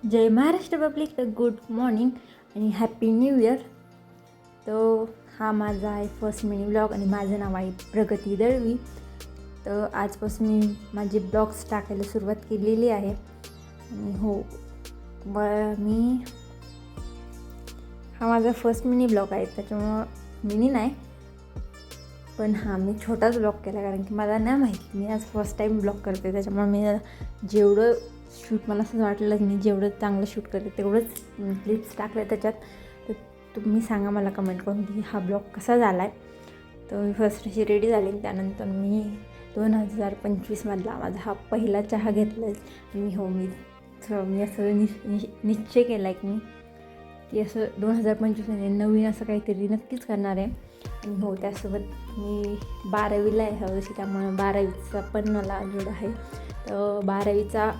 जय Maharashtra public. तर good morning आणि happy new year. तो हा माझा आहे फर्स्ट मिनी ब्लॉग आणि माझं नाव आहे प्रगती दळवी. तर आजपासून मी माझे ब्लॉग्स टाकायला सुरुवात केलेली आहे. आणि हो, मी हा माझा फर्स्ट मिनी ब्लॉग आहे, त्याच्यामुळं मिनी नाही, पण हां मी छोटाच ब्लॉग केला कारण की मला नाही माहिती, मी आज फर्स्ट टाईम ब्लॉग करते. त्याच्यामुळे मी जेवढं शूट मला असं वाटलं मी जेवढं चांगलं शूट करते तेवढंच क्लिप्स टाकल्या त्याच्यात. तर तुम्ही सांगा मला कमेंट करून की हा ब्लॉग कसा झाला आहे. तर मी फर्स्ट अशी रेडी झाली. त्यानंतर मी 2025मधला माझा हा पहिला चहा घेतला आणि हो मी असं निश्चय केला आहे की असं 2025मध्ये नवीन असं काहीतरी नक्कीच करणार आहे. आणि हो, त्यासोबत मी 12वीला आहे ह्यावर्षी, त्यामुळे 12वीचा पण मला जोड आहे. तर 12वीचा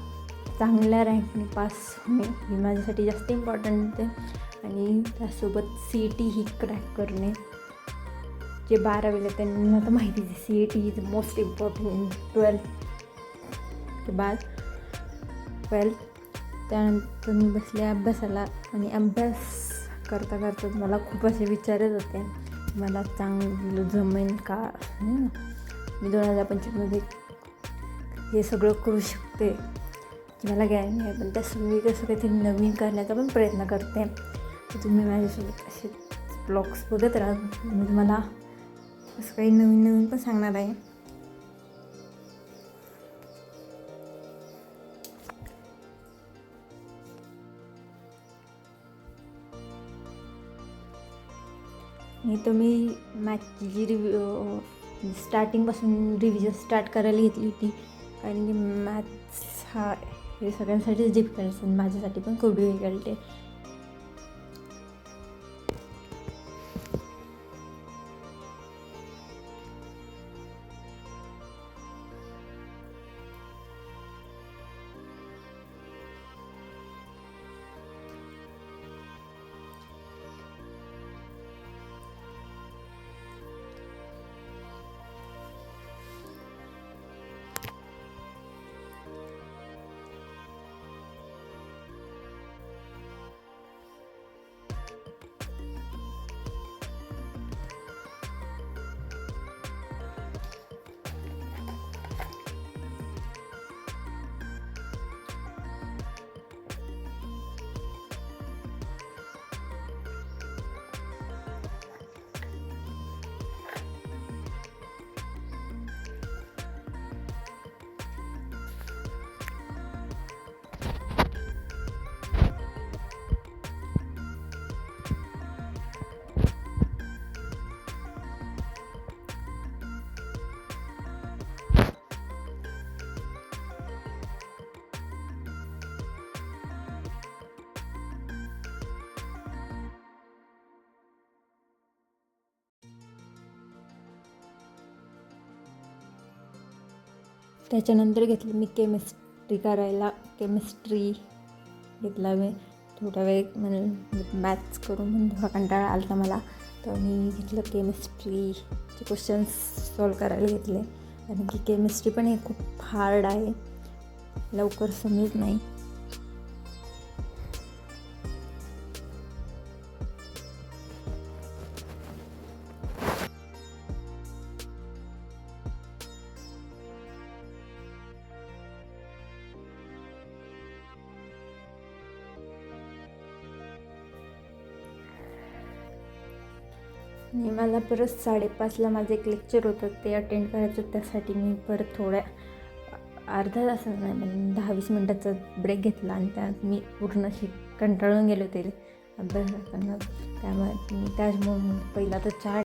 चांगल्या रँकने पास होणे ही माझ्यासाठी जास्त इम्पॉर्टंट आहे. आणि त्यासोबत CET ही क्रॅक करणे. जे 12वीला त्यांना तर माहितीच आहे, CET is most important in 12th. त्यानंतर मी बसले अभ्यासाला आणि अभ्यास करता करता मला खूप असे विचार येत होते, मला चांगलं जमेल का, मी 2025मध्ये हे सगळं करू शकते की मला गॅरंटी आहे. पण मी कसं काहीतरी नवीन करण्याचा पण प्रयत्न करते. तर तुम्ही माझ्यासोबत असे ब्लॉग्स बघत राहा. मी तुम्हाला असं काही नवीन पण सांगणार आहे. मी मॅथची जी स्टार्टिंगपासून रिव्हिजन स्टार्ट करायला घेतली होती, कारण की मॅथ्स हा हे सगळ्यांसाठीच डिफिकल्ट असेल, माझ्यासाठी पण खूप डिफिकल्ट आहे. त्याच्यानंतर घेतलं मी केमिस्ट्री करायला. केमिस्ट्री घेतला मी थोडा वेळ, म्हणजे मॅथ्स करून म्हणून थोडा कंटाळा आला होता मला. तर मी घेतलं केमिस्ट्रीचे क्वेश्चन्स सॉल्व करायला घेतले, कारण की केमिस्ट्री पण हे खूप हार्ड आहे, लवकर समजत नाही. आणि मला परत 5:30ला माझं एक लेक्चर होतं, ते अटेंड करायचं. त्यासाठी मी परत थोड्या अर्धा तासाचा नाही पण 10-20 मिनटाचा ब्रेक घेतला. आणि त्यात मी पूर्ण कंटाळून गेले होते अभ्यास करताना. त्यामुळे पहिला तर चहा